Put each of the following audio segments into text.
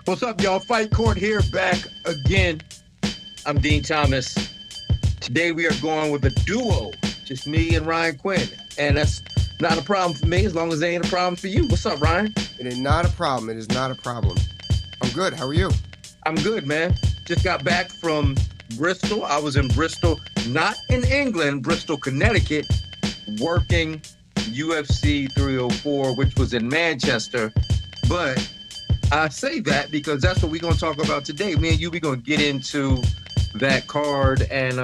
What's up, y'all? Fight Court here, back again. I'm Dean Thomas. Today we are going with a duo, just me and Ryan Quinn. And that's not a problem for me as long as it ain't a problem for you. What's up, Ryan? It is not a problem. It is not a problem. I'm good. How are you? I'm good, man. Just got back from Bristol. I was in Bristol, not in England, Bristol, Connecticut, working UFC 304, which was in Manchester. But I say that because that's what we're going to talk about today. Me and you, we're going to get into that card and,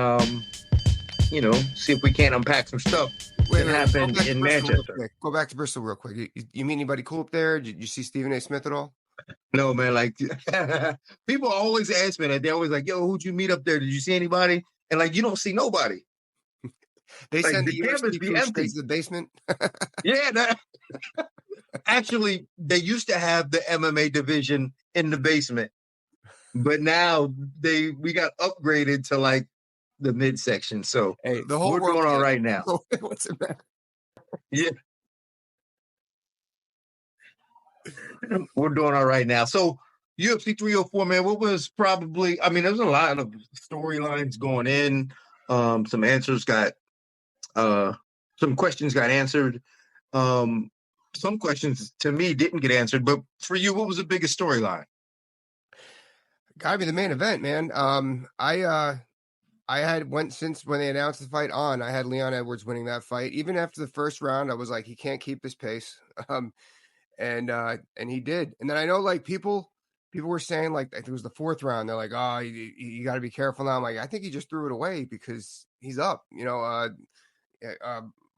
see if we can't unpack some stuff that happened in Manchester. Go back to Bristol real quick. You meet anybody cool up there? Did you see Stephen A. Smith at all? No, man. Like, people always ask me that. They're always like, yo, who'd you meet up there? Did you see anybody? And, like, you don't see nobody. They Like, send the the cameras UFC be crew empty. straight to the basement. Yeah. Actually, they used to have the MMA division in the basement. But now we got upgraded to, like, the midsection. So hey, the whole we're world doing all right now. What's the matter? Yeah. We're doing all right now. So UFC 304, man, what was probably, there's a lot of storylines going in. Some answers got, some questions got answered. Some questions to me didn't get answered, but for you, what was the biggest storyline? Gotta be the main event, man. I had since when they announced the fight on, I had Leon Edwards winning that fight. Even after the first round, I was like, he can't keep this pace. And he did. And then I know like people were saying, like, I think it was the fourth round, they're like, oh, you got to be careful now. I'm like, I think he just threw it away because he's up.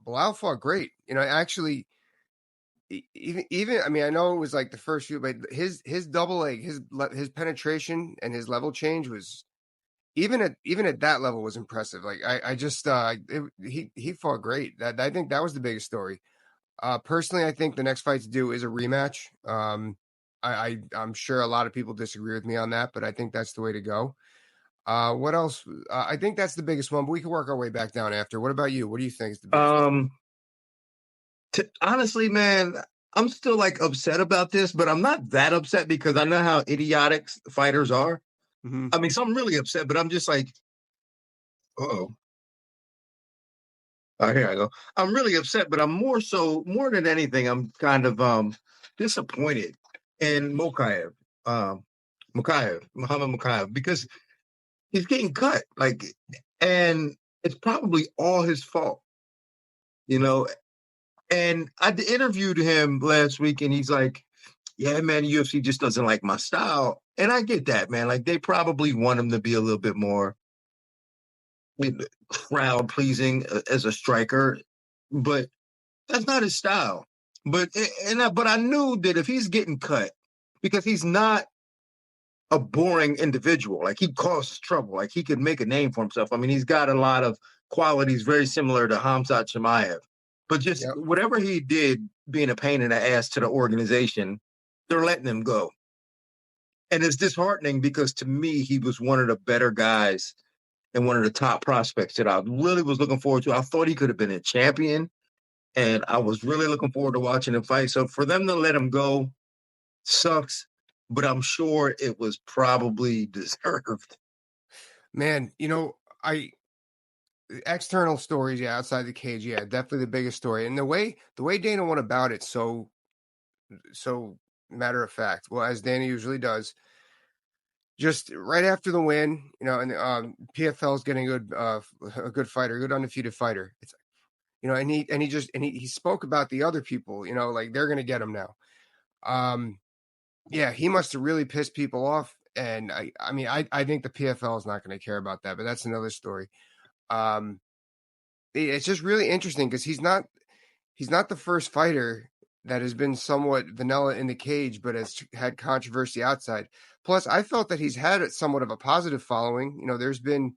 Bilal fought great. Actually, even I know it was like the first few, but his double leg, his penetration and his level change was even at that level was impressive. Like he fought great. I think that was the biggest story. Personally, I think the next fight to do is a rematch. I'm sure a lot of people disagree with me on that, but I think that's the way to go. What else? I think that's the biggest one, but we can work our way back down after. What about you? What do you think is the biggest? Honestly, man, I'm still like upset about this, but I'm not that upset because I know how idiotic fighters are. Mm-hmm. So I'm really upset, but I'm just like, oh, here I go. I'm really upset, but I'm more than anything, I'm kind of disappointed in Muhammad Mokaev, because he's getting cut, and it's probably all his fault, And I interviewed him last week, and he's like, yeah, man, UFC just doesn't like my style. And I get that, man. Like, they probably want him to be a little bit more crowd pleasing as a striker, but that's not his style. But I knew that if he's getting cut, because he's not a boring individual, like, he causes trouble, like, he could make a name for himself. He's got a lot of qualities very similar to Khamzat Chimaev, but just whatever he did being a pain in the ass to the organization, they're letting him go. And it's disheartening because to me, he was one of the better guys and one of the top prospects that I really was looking forward to. I thought he could have been a champion, and I was really looking forward to watching him fight. So for them to let him go sucks, but I'm sure it was probably deserved. Man, external stories, outside the cage, definitely the biggest story. And the way Dana went about it, so matter of fact, well, as Dana usually does, just right after the win, and PFL is getting a good fighter, a good undefeated fighter. It's and he spoke about the other people, like they're gonna get him now. He must have really pissed people off, and I think the PFL is not going to care about that, but that's another story. It's just really interesting because he's not the first fighter that has been somewhat vanilla in the cage, but has had controversy outside. Plus, I felt that he's had somewhat of a positive following. There's been,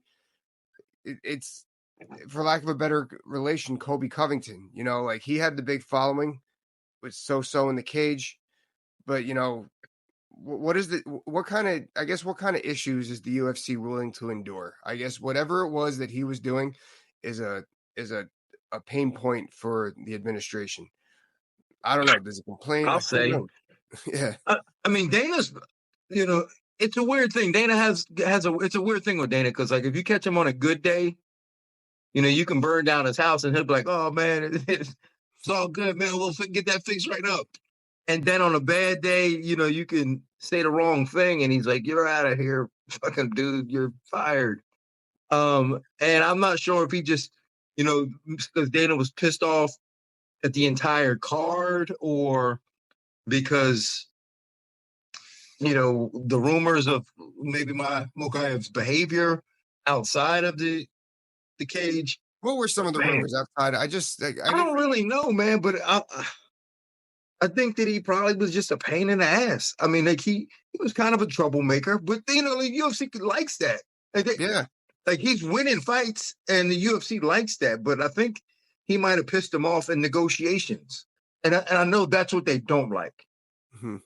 it's for lack of a better relation, Kobe Covington. Like he had the big following, was so in the cage, but what kind of issues is the UFC willing to endure? I guess whatever it was that he was doing is a pain point for the administration. I don't know. Does it complain? I'll say. Yeah. Dana's you know, it's a weird thing. Dana has a it's a weird thing with Dana because like if you catch him on a good day, you can burn down his house and he'll be like, "Oh man, it's all good, man. We'll get that fixed right up." And then on a bad day, you can say the wrong thing, and he's like, "You're out of here, fucking dude. You're fired." And I'm not sure if he just, because Dana was pissed off at the entire card, or because the rumors of maybe my Mokayev's behavior outside of the cage. What were some of the Man, rumors outside? I just I I didn't. don't really know, man, but I think that he probably was just a pain in the ass. I mean, like he was kind of a troublemaker, but the UFC likes that. Like, Yeah. like he's winning fights, and the UFC likes that. But I think he might have pissed him off in negotiations, and I know that's what they don't like. Mhm.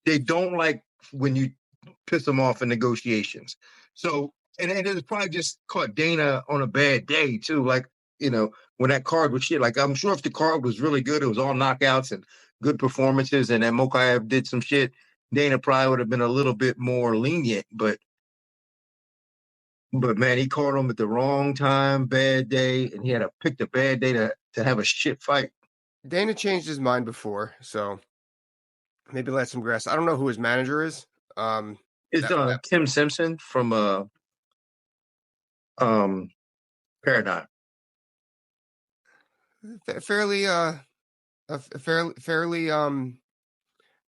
They don't like when you piss them off in negotiations. So, and it was probably just caught Dana on a bad day too. Like, when that card was shit. Like, I'm sure if the card was really good, it was all knockouts and good performances, and then Mokaev did some shit, Dana probably would have been a little bit more lenient. But man, he caught him at the wrong time, bad day, and he had to pick the bad day to have a shit fight. Dana changed his mind before, so maybe let some grass. I don't know who his manager is. It's That Tim Simpson from um Paradigm. fairly a fairly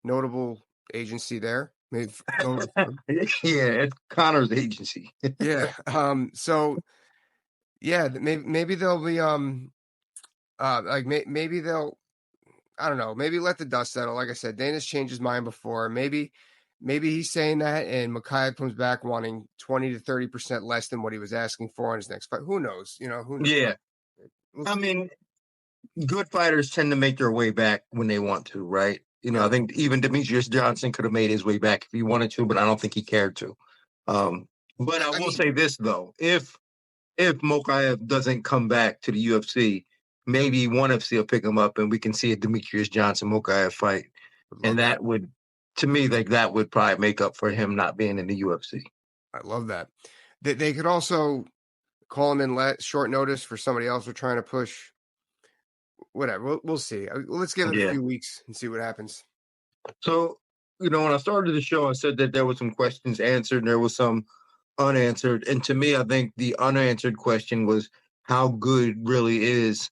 notable agency there. Maybe go with them. Yeah, it's Connor's agency. Yeah. So yeah, maybe they'll be like maybe they'll, I don't know, maybe let the dust settle. Like I said, Dana's changed his mind before. Maybe he's saying that, and Makayev comes back wanting 20 to 30% less than what he was asking for on his next fight. Who knows? Who knows? Yeah. I mean, good fighters tend to make their way back when they want to, right? Yeah. I think even Demetrius Johnson could have made his way back if he wanted to, but I don't think he cared to. Um, but I I will mean, say this though: if Mokaev doesn't come back to the UFC, maybe ONE FC will pick him up, and we can see a Demetrius Johnson Mokaev fight, would and love that. that would, to me, like that would probably make up for him not being in the UFC. I love that. They could also call him in short notice for somebody else we're trying to push. Whatever. We'll see. Let's give it a Yeah. few weeks and see what happens. So, when I started the show, I said that there were some questions answered, and there was some unanswered. And to me, I think the unanswered question was how good really is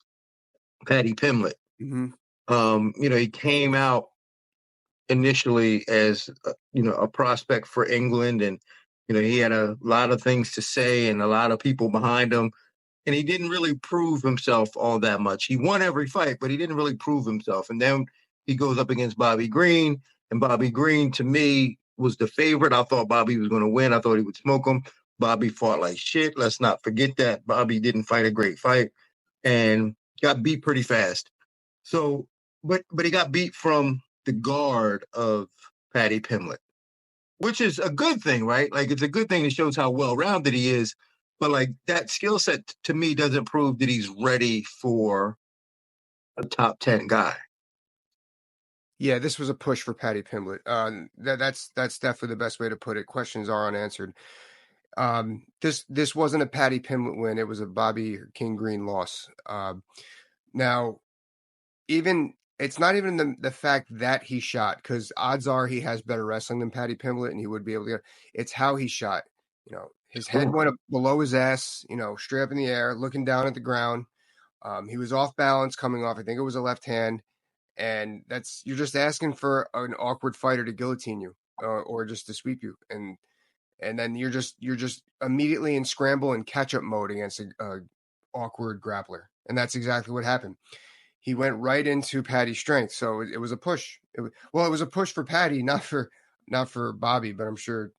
Paddy Pimblett? Hmm. He came out initially as a prospect for England, and he had a lot of things to say and a lot of people behind him, and he didn't really prove himself all that much. He won every fight, but he didn't really prove himself. And then he goes up against Bobby Green, and Bobby Green to me was the favorite. I thought Bobby was going to win. I thought he would smoke him. Bobby fought like shit. Let's not forget that. Bobby didn't fight a great fight and got beat pretty fast. So, but he got beat from the guard of Paddy Pimblett, which is a good thing, right? Like it's a good thing. It shows how well-rounded he is. But like that skill set to me doesn't prove that he's ready for a top 10 guy. Yeah, this was a push for Paddy Pimblett. That's definitely the best way to put it. Questions are unanswered. This wasn't a Paddy Pimblett win. It was a Bobby King Green loss. Now, even it's not even the fact that he shot, because odds are he has better wrestling than Paddy Pimblett, and he would be able to get. It's how he shot. His head went up below his ass. Straight up in the air, looking down at the ground. He was off balance coming off. I think it was a left hand, and you're just asking for an awkward fighter to guillotine you, or just to sweep you, and then you're just immediately in scramble and catch up mode against a awkward grappler, and that's exactly what happened. He went right into Paddy's strength, so it was a push. It was a push for Paddy, not for Bobby, but I'm sure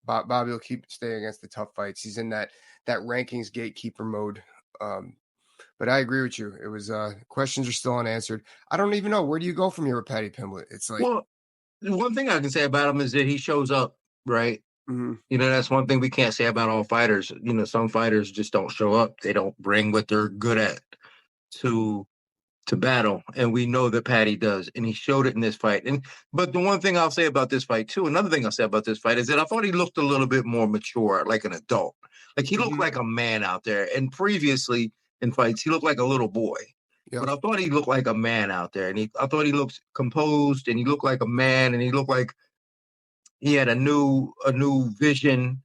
Bobby will keep staying against the tough fights. He's in that rankings gatekeeper mode. But I agree with you. It was questions are still unanswered. I don't even know, where do you go from here with Paddy Pimblett. It's like, Well, one thing I can say about him is that he shows up, right? mhm. That's one thing we can't say about all fighters. Some fighters just don't show up. They don't bring what they're good at to to battle, and we know that Patty does, and he showed it in this fight. And but the one thing I'll say about this fight too, another thing I'll say about this fight is that I thought he looked a little bit more mature, like an adult. Like he looked Hmm. like a man out there. And previously in fights, he looked like a little boy. But Yep. I thought he looked like a man out there, and I thought he looked composed, and he looked like a man, and he looked like he had a new vision,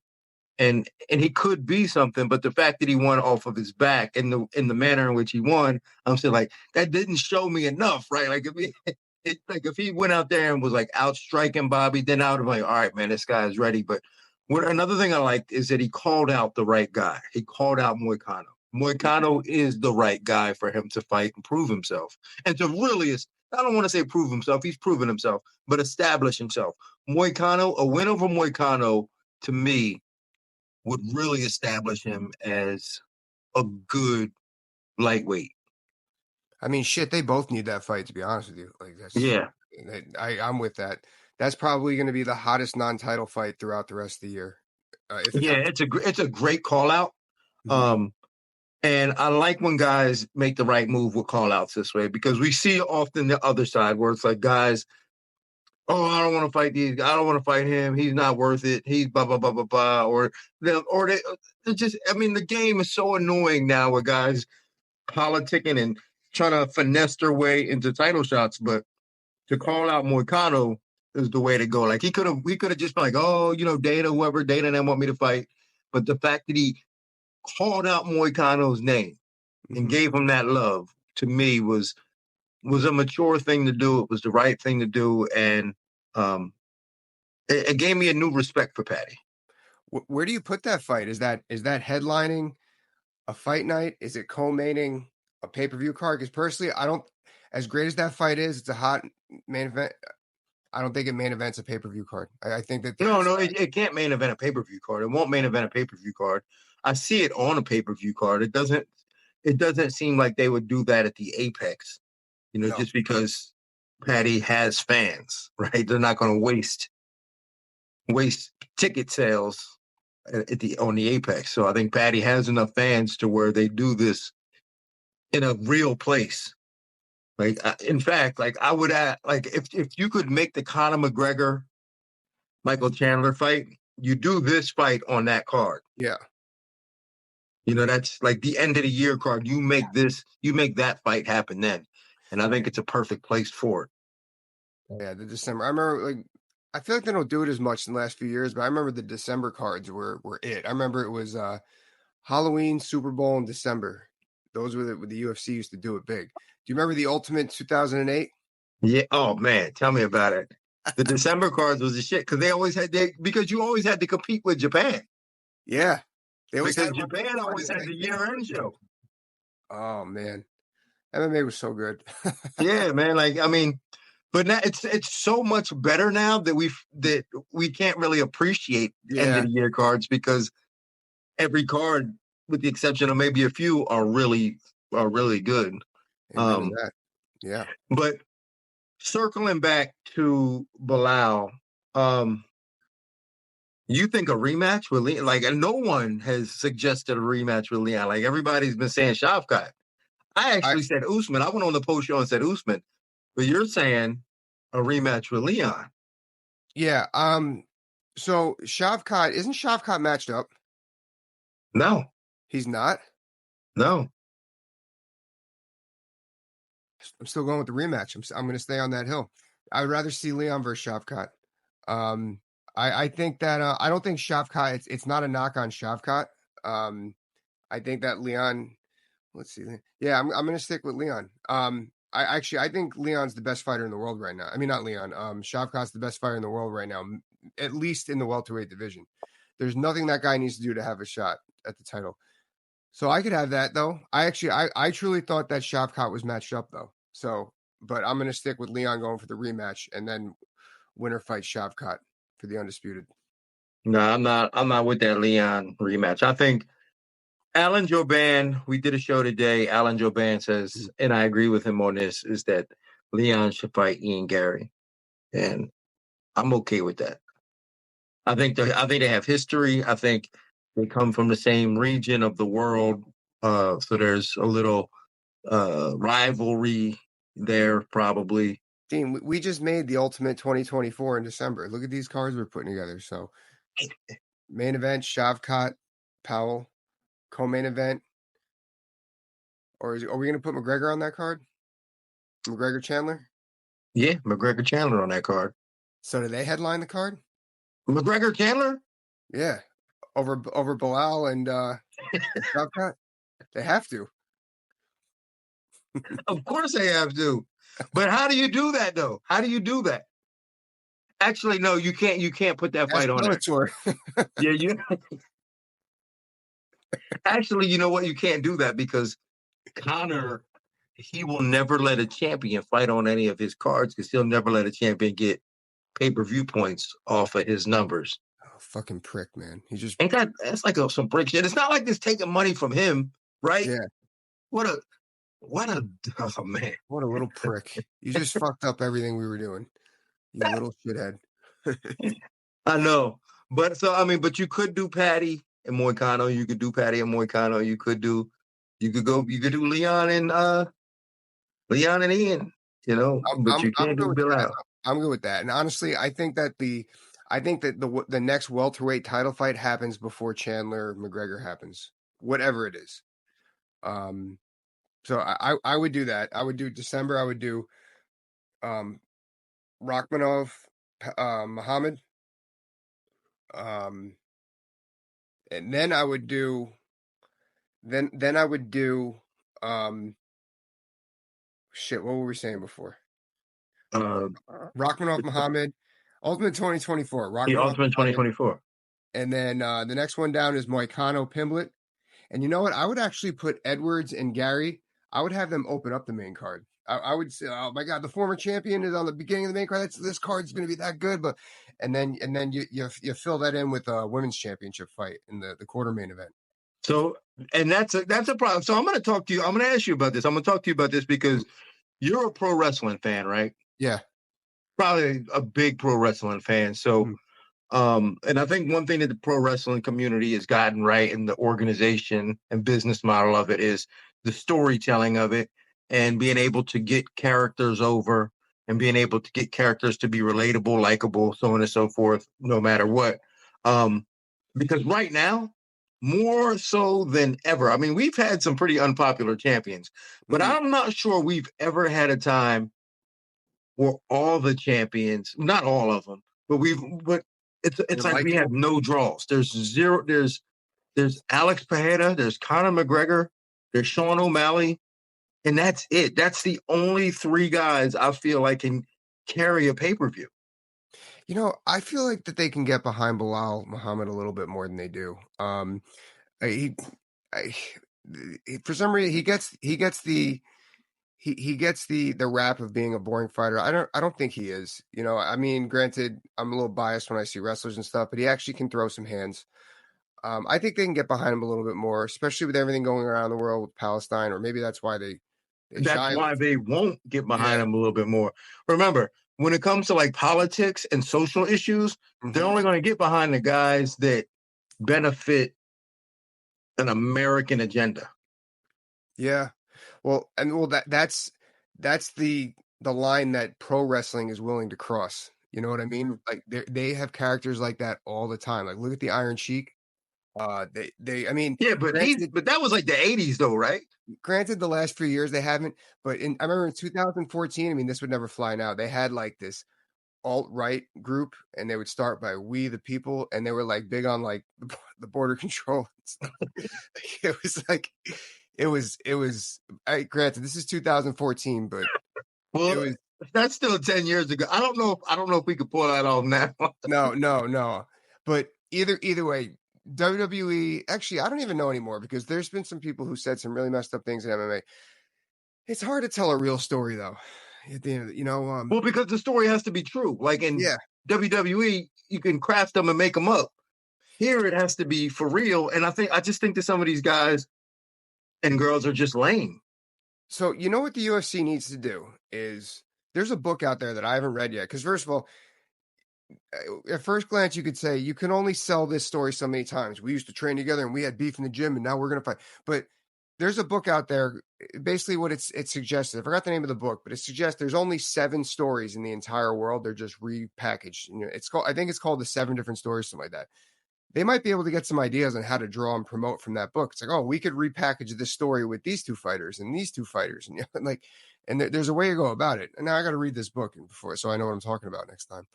and he could be something. But the fact that he won off of his back and the manner in which he won, I'm still like, that didn't show me enough, right? Like if if he went out there and was like out striking Bobby, then I would have been like, all right, man, this guy is ready. But another thing I liked is that he called out the right guy. He called out Moicano. Moicano is the right guy for him to fight and prove himself, and to really, I don't want to say prove himself. He's proven himself, but establish himself. Moicano, a win over Moicano, to me, would really establish him as a good lightweight. I mean, shit, they both need that fight, to be honest with you. Like that's, Yeah. I'm with that. That's probably going to be the hottest non-title fight throughout the rest of the year, if Yeah, not. it's a great call out. Mhm. Um, and I like when guys make the right move with call outs this way, because we see often the other side where it's like guys, oh, I don't want to fight these. I don't want to fight him. He's not worth it. He's blah blah blah blah blah. They just. I mean, the game is so annoying now with guys politicking and trying to finesse their way into title shots. But to call out Moicano is the way to go. Like we could have just been like, oh, Dana, whoever Dana and them want me to fight. But the fact that he called out Moicano's name and Mhm. gave him that love, to me, was a mature thing to do. It was the right thing to do, and um, it gave me a new respect for Patty. Where do you put that fight? Is that headlining a fight night? Is it co-maining a pay-per-view card? Because personally, I don't. As great as that fight is, it's a hot main event. I don't think it main events a pay-per-view card. I think that No, that's no, it can't main event a pay per view card. It won't main event a pay per view card. I see it on a pay per view card. It doesn't. It doesn't seem like they would do that at the Apex. no. Just because Patty has fans, right? They're not going to waste ticket sales on the Apex. So I think Patty has enough fans to where they do this in a real place. Like, in fact, like I would add, like if you could make the Conor McGregor Michael Chandler fight, you do this fight on that card. Yeah. That's like the end of the year card. You make that fight happen then. And I think it's a perfect place for it. Yeah, the December. I remember, like, I feel like they don't do it as much in the last few years, but I remember the December cards were it. I remember it was Halloween, Super Bowl, and December. Those were the UFC used to do it big. Do you remember the Ultimate 2008? Yeah. Oh man, tell me about it. The December cards was the shit because because you always had to compete with Japan, Yeah, they always because had one Japan card always that had night. the year-end show. Oh man, MMA was so good. Yeah, man. Like, I mean, but now it's so much better now that we can't really appreciate end of Yeah, the year cards, because every card, with the exception of maybe a few, are really good. amen to Um, that. Yeah. but circling back to Bilal, um, you think a rematch with Leon? Like, and no one has suggested a rematch with Leon. Like, everybody's been saying Shavkat. I I actually said Usman. I went on the post show and said Usman, but you're saying a rematch with Leon. yeah. So Shavkat isn't Shavkat matched up? No, He's not. no. I'm still going with the rematch. I'm going to stay on that hill. I'd rather see Leon versus Shavkat. Um, I think that I don't think Shavkat. It's not a knock on Shavkat. I think that Leon. Let's see. Yeah, I'm going to stick with Leon. I think Leon's the best fighter in the world right now. I mean, not Leon. Shavkat's the best fighter in the world right now, at least in the welterweight division. There's nothing that guy needs to do to have a shot at the title. So I could have that though. I truly thought that Shavkat was matched up though. So, but I'm going to stick with Leon going for the rematch, and then winner fights Shavkat for the undisputed. No, I'm not. I'm not with that Leon rematch. I think Alan Joban. We did a show today. Alan Joban says, and I agree with him on this, is that Leon should fight Ian Gary, and I'm okay with that. I think they have history. I think they come from the same region of the world. So there's a little rivalry there probably. Dean, we just made the Ultimate 2024 in December. Look at these cards we're putting together. So, main event, Shavkat, Powell. Co-main event, or are we going to put McGregor on that card? McGregor Chandler. Yeah, McGregor Chandler on that card. So do they headline the card? McGregor Chandler? Yeah, over Bilal and Shavkat. They have to. Of course they have to. But how do you do that though? How do you do that? Actually, no, you can't. You can't put that That's fight on there. Bellator. Yeah, you. Actually, you know what? You can't do that because Conor, he will never let a champion fight on any of his cards because he'll never let a champion get pay-per-view points off of his numbers. Oh, fucking prick, man. He just Ain't that's like some brick shit. It's not like it's taking money from him, right? yeah. What a oh man. What a little prick. You just fucked up everything we were doing. You little shithead. I know. But so I mean, but you could do Patty and Moicano, you could do Patty and Moicano, you could do Leon and Ian, you know, but you I'm can't good do with Bill that. out. I'm good with that. And honestly, I think that the next welterweight title fight happens before Chandler McGregor happens, whatever it is. So I would do that. I would do December. I would do Rachmanov, Muhammad, and then I would do shit. What were we saying before? Rachmanov, Muhammad, Ultimate 2024. The Rachmanov, Ultimate Muhammad, 2024. and then the next one down is Moicano, Pimblett. And you know what? I would actually put Edwards and Gary. I would have them open up the main card. I would say, oh my god, the former champion is on the beginning of the main card. This card's going to be that good, but and then you fill that in with a women's championship fight in the quarter main event. So, and that's a problem. So I'm going to talk to you. I'm going to ask you about this. I'm going to talk to you about this because you're a pro wrestling fan, right? Yeah, probably a big pro wrestling fan. So, and I think one thing that the pro wrestling community has gotten right in the organization and business model of it is the storytelling of it and being able to get characters over and being able to get characters to be relatable, likable, so on and so forth, no matter what. Because right now, more so than ever, I mean, we've had some pretty unpopular champions, but I'm not sure we've ever had a time where all the champions, not all of them, but it's like we have no draws. There's zero. There's Alex Pereira. There's Conor McGregor. There's Sean O'Malley, and that's it. That's the only three guys I feel like can carry a pay-per-view. You know, I feel like that they can get behind Bilal Muhammad a little bit more than they do. He for some reason he gets the rap of being a boring fighter. I don't think he is. You know, I mean, granted, I'm a little biased when I see wrestlers and stuff, but he actually can throw some hands. I think they can get behind him a little bit more, especially with everything going around the world with Palestine, or maybe that's why that's why they won't get behind him a little bit more. Remember, when it comes to like politics and social issues, they're only going to get behind the guys that benefit an American agenda. Yeah. Well, that's the line that pro wrestling is willing to cross. You know what I mean? Like they have characters like that all the time. Like look at the Iron Sheik. I mean, yeah, but that was like the 80s though, right? Granted, the last few years they haven't, but I remember in 2014. I mean, this would never fly now. They had like this alt-right group, and they would start by "We the People," and they were like big on like the border control and stuff. It was like it was. Granted, this is 2014, but well, that's still 10 years ago. I don't know if we could pull that off now. No. But either way, WWE, actually, I don't even know anymore because there's been some people who said some really messed up things in MMA. It's hard to tell a real story though. At the end, well, because the story has to be true. Like in WWE, you can craft them and make them up. Here, it has to be for real. And I just think that some of these guys and girls are just lame. So you know what the UFC needs to do is there's a book out there that I haven't read yet. Because first of all, at first glance, you could say you can only sell this story so many times. We used to train together and we had beef in the gym, and now we're going to fight. But there's a book out there. Basically, what it suggests, I forgot the name of the book, but it suggests there's only 7 stories in the entire world. They're just repackaged. It's called, I think it's called The 7 Different Stories, something like that. They might be able to get some ideas on how to draw and promote from that book. It's like, oh, we could repackage this story with these 2 fighters and these 2 fighters, and like, and there's a way to go about it. And now I got to read this book before, so I know what I'm talking about next time.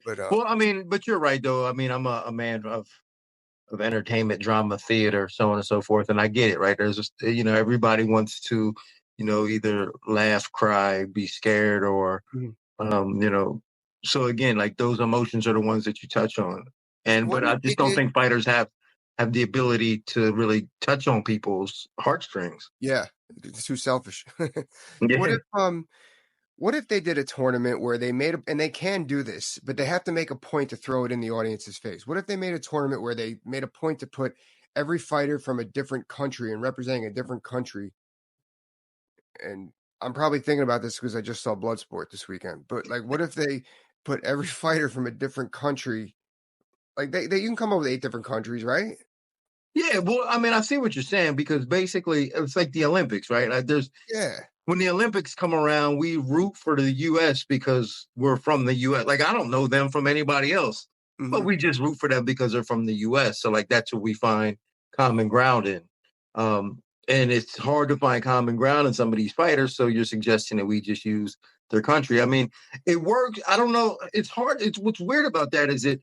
But Well, I mean, but you're right though. I mean, I'm a man of entertainment, drama, theater, so on and so forth, and I get it. Right? There's just everybody wants to either laugh, cry, be scared, or Mhm. um, you know. So again, like those emotions are the ones that you touch on, What but if I they just don't did? think fighters have the ability to really touch on people's heartstrings. Yeah, it's too selfish. What Yeah. if what if they did a tournament where they made and they can do this, but they have to make a point to throw it in the audience's face? What if they made a tournament where they made a point to put every fighter from a different country and representing a different country? And I'm probably thinking about this because I just saw Bloodsport this weekend. But like, what if they put every fighter from a different country? Like they you can come up with 8 different countries, right? Yeah, well, I mean, I see what you're saying because basically it's like the Olympics, right? Like there's Yeah. when the Olympics come around, we root for the US because we're from the US. Like I don't know them from anybody else, but Hmm. we just root for them because they're from the US. So like that's what we find common ground in. Um, and it's hard to find common ground in some of these fighters. So you're suggesting that we just use their country. I mean, it works. I don't know. It's hard. It's what's weird about that is that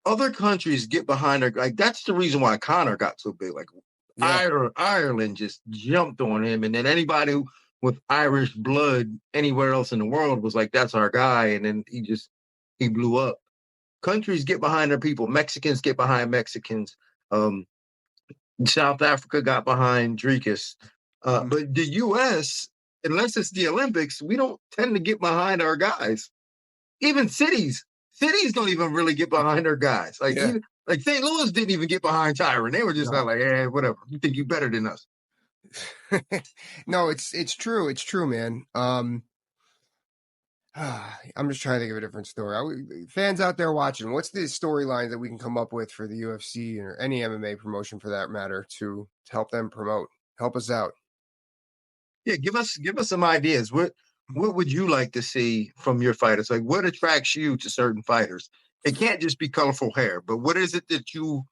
other countries get behind her. Like that's the reason why Connor got so big. Like Yeah. Ireland just jumped on him, and then anybody with Irish blood anywhere else in the world was like, "That's our guy," and then he blew up. Countries get behind their people. Mexicans get behind Mexicans. Um, South Africa got behind Dricus, Hmm. but the U.S. unless it's the Olympics, we don't tend to get behind our guys. Even cities don't even really get behind their guys. Like Yeah. even like St. Louis didn't even get behind Tyron. They were just No. not like, whatever. You think you better than us? No, it's true. It's true, man. I'm just trying to think of a different story. Fans out there watching, what's the storyline that we can come up with for the UFC or any MMA promotion for that matter to help them promote? Help us out. Yeah, give us some ideas. What would you like to see from your fighters? Like what attracts you to certain fighters? It can't just be colorful hair, but what is it that you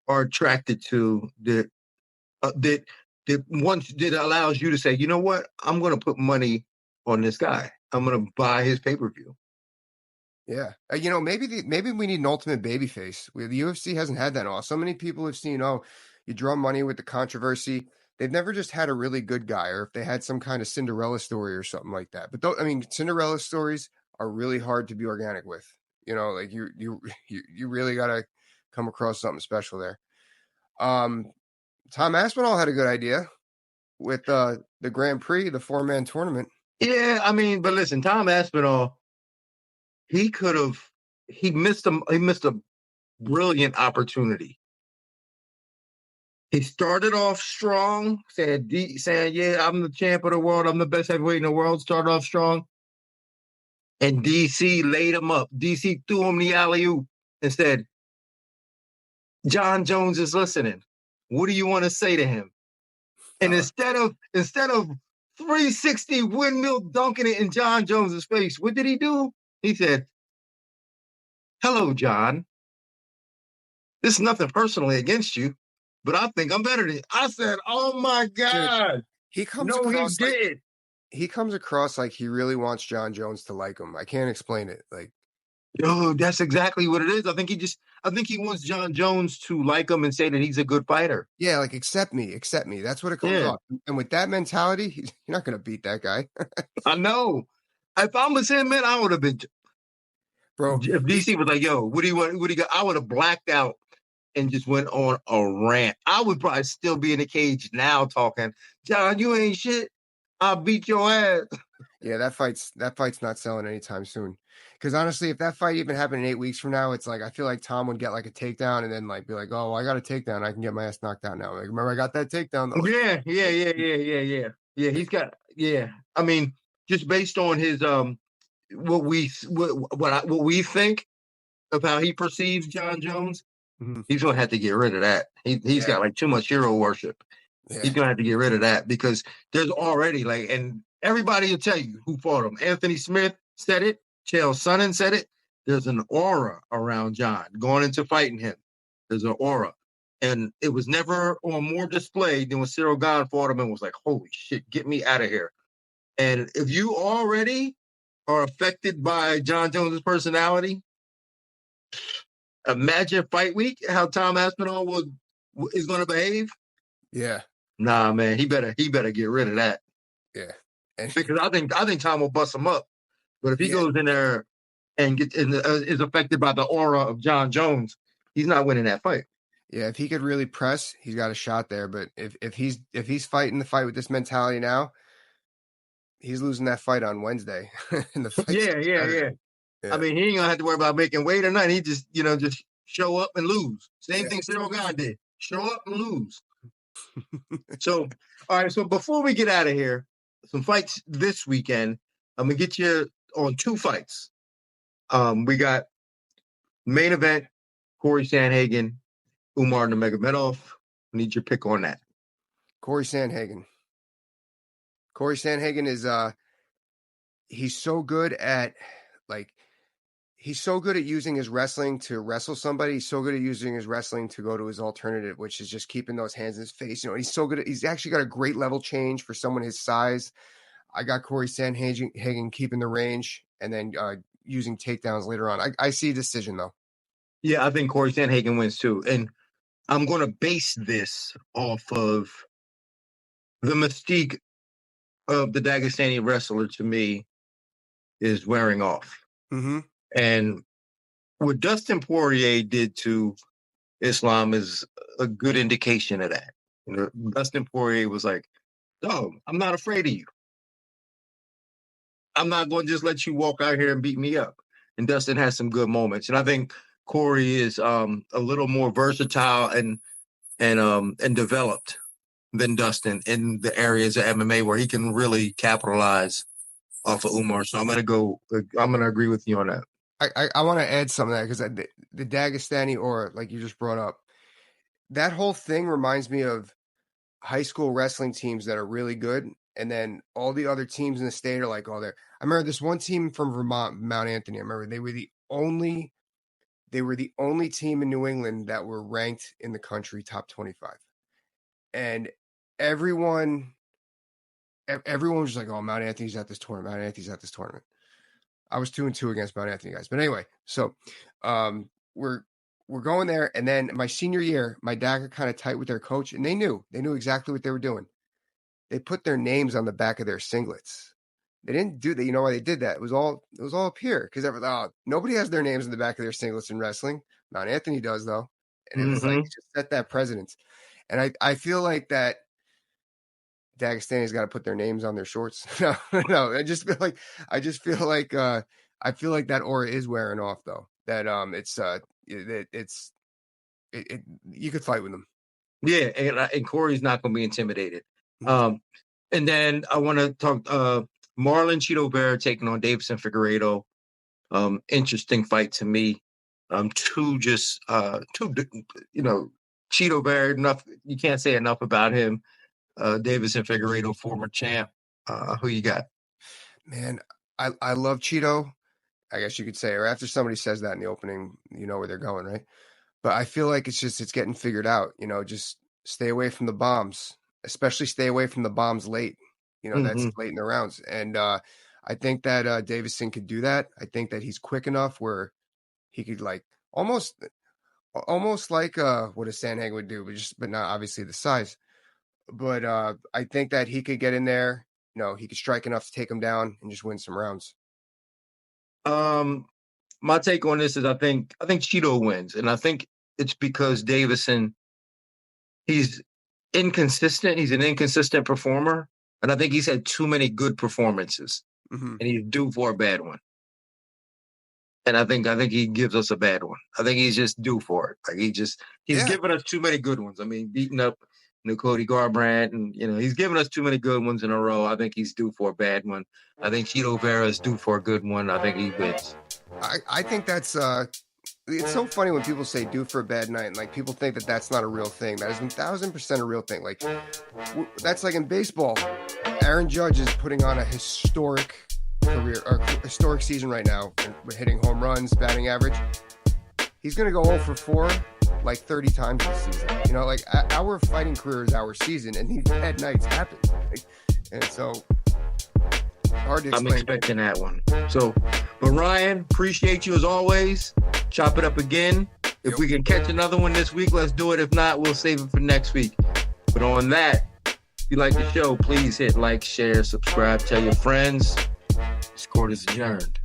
are attracted to that once that allows you to say, you know what, I'm going to put money on this guy. I'm going to buy his pay per view. Yeah, maybe we need an ultimate babyface. The UFC hasn't had that in all. So many people have seen, oh, you draw money with the controversy. They've never just had a really good guy, or if they had some kind of Cinderella story or something like that. But I mean, Cinderella stories are really hard to be organic with. Like you really got to come across something special there. Um, Tom Aspinall had a good idea with the Grand Prix, the 4-man tournament. Yeah, I mean, but listen, Tom Aspinall, he could have he missed a brilliant opportunity. He started off strong, saying, "Yeah, I'm the champ of the world. I'm the best heavyweight in the world." Started off strong, and DC laid him up. DC threw him the alley oop and said, "John Jones is listening. What do you want to say to him?" And Uh, instead of 360 windmill dunking it in John Jones's face, what did he do? He said, "Hello, John. This is nothing personally against you, but I think I'm better than you." I said, "Oh my Dude, God." he comes No, he across like did. he really wants John Jones to like him. I can't explain it. Like, Dude, that's exactly what it is. I think he wants John Jones to like him and say that he's a good fighter. yeah, like accept me, accept me. That's what it comes Yeah, off. And with that mentality, you're not gonna beat that guy, I know. If I was him, man, I would have been. bro. If He, DC was like, "Yo, what do you want? What do you got?" I would have blacked out and just went on a rant. I would probably still be in the cage now talking, "John, you ain't shit. I'll beat your ass." yeah, that fight's not selling anytime soon. Because honestly, if that fight even happened in 8 weeks from now, it's like I feel like Tom would get like a takedown and then like be like, oh, well, I got a takedown, I can get my ass knocked out now. Like, remember I got that takedown though. Yeah. He's got yeah. I mean, just based on his what we think of how he perceives John Jones, Mhm. he's gonna have to get rid of that. He's Yeah, got like too much hero worship. Yeah. He's gonna have to get rid of that because there's already like, and everybody will tell you who fought him. Anthony Smith said it. Chael Sonnen said it. There's an aura around John going into fighting him. There's an aura, and it was never on more display than when Cyril Gane fought him and was like, "Holy shit, get me out of here!" And if you already are affected by John Jones's personality, imagine fight week how Tom Aspinall is going to behave. Yeah. Nah, man, he better get rid of that. Yeah. And Because I think Tom will bust him up. But if he yeah. goes in there and is affected by the aura of John Jones, he's not winning that fight. Yeah, if he could really press, he's got a shot there. But if he's fighting the fight with this mentality now, he's losing that fight on Wednesday. And the fight's Yeah. I Yeah. mean, he ain't gonna have to worry about making weight or nothing. He just just show up and lose. Same Yeah. thing Cyril Gane did. Show up and lose. So, all right. So before we get out of here, some fights this weekend. I'm gonna get you on two fights. We got main event: Corey Sandhagen, Umar Nurmagomedov. Need your pick on that. Corey Sandhagen. Corey Sandhagen is he's so good at like he's so good at using his wrestling to wrestle somebody. He's so good at using his wrestling to go to his alternative, which is just keeping those hands in his face. You know, he's so good at, he's actually got a great level change for someone his size. I got Corey Sandhagen keeping the range and then using takedowns later on. I see a decision though. Yeah, I think Corey Sandhagen wins too. And I'm going to base this off of the mystique of the Dagestani wrestler to me is wearing off. Mm-hmm. And what Dustin Poirier did to Islam is a good indication of that. You know, Dustin Poirier was like, "Dog, I'm not afraid of you. I'm not going to just let you walk out here and beat me up." And Dustin has some good moments. And I think Corey is a little more versatile and developed than Dustin in the areas of MMA where he can really capitalize off of Umar. So I'm gonna agree with you on that. I want to add something to that because the Dagestani aura, like you just brought up, that whole thing reminds me of high school wrestling teams that are really good, and then all the other teams in the state are like, oh, they're. I remember this one team from Vermont, Mount Anthony. I remember they were the only team in New England that were ranked in the country top 25, and everyone was just like, oh, Mount Anthony's at this tournament. Mount Anthony's at this tournament. I was 2-2 against Mount Anthony guys, but anyway, so we're going there, and then my senior year, my dad got kind of tight with their coach, and they knew exactly what they were doing. They put their names on the back of their singlets. They didn't do that. You know why they did that? It was all up here because nobody has their names in the back of their singlets in wrestling. Mount Anthony does though, and it was like it just set that precedence. And I feel like that Dagestani's got to put their names on their shorts. No, I just feel like I feel like that aura is wearing off though. That you could fight with them. Yeah, and Corey's not going to be intimidated. And then I want to talk Marlon Chito Vera taking on Davison Figueiredo. Interesting fight to me. Two, Chito Vera. Enough. You can't say enough about him. Davison Figueiredo, former champ. Who you got? Man, I love Chito. I guess you could say, or after somebody says that in the opening, you know where they're going, right? But I feel like it's getting figured out. You know, just stay away from the bombs, especially stay away from the bombs late. You know, that's late in the rounds. And I think that Davison could do that. I think that he's quick enough where he could like almost like what a Sandhagen would do, but not obviously the size. But I think that he could get in there. You know, he could strike enough to take him down and just win some rounds. My take on this is I think Chito wins, and I think it's because Davison, he's inconsistent. He's an inconsistent performer, and I think he's had too many good performances, and he's due for a bad one. And I think he gives us a bad one. I think he's just due for it. Like he's given us too many good ones. I mean, beating up Cody Garbrandt, and he's given us too many good ones in a row. I think he's due for a bad one. I think Chito Vera is due for a good one. I think he wins. I think that's It's so funny when people say "due for a bad night," and like people think that that's not a real thing. That is 1,000% a real thing. Like that's like in baseball. Aaron Judge is putting on a historic career or historic season right now, hitting home runs, batting average. He's gonna go 0 for 4 like 30 times this season. You know, like our fighting career is our season, and these bad nights happen. And so hard to explain. I'm expecting that one. So, but Ryan, appreciate you as always. Chop it up again. If we can catch another one this week, let's do it. If not, we'll save it for next week. But on that, if you like the show, please hit like, share, subscribe, tell your friends. This court is adjourned.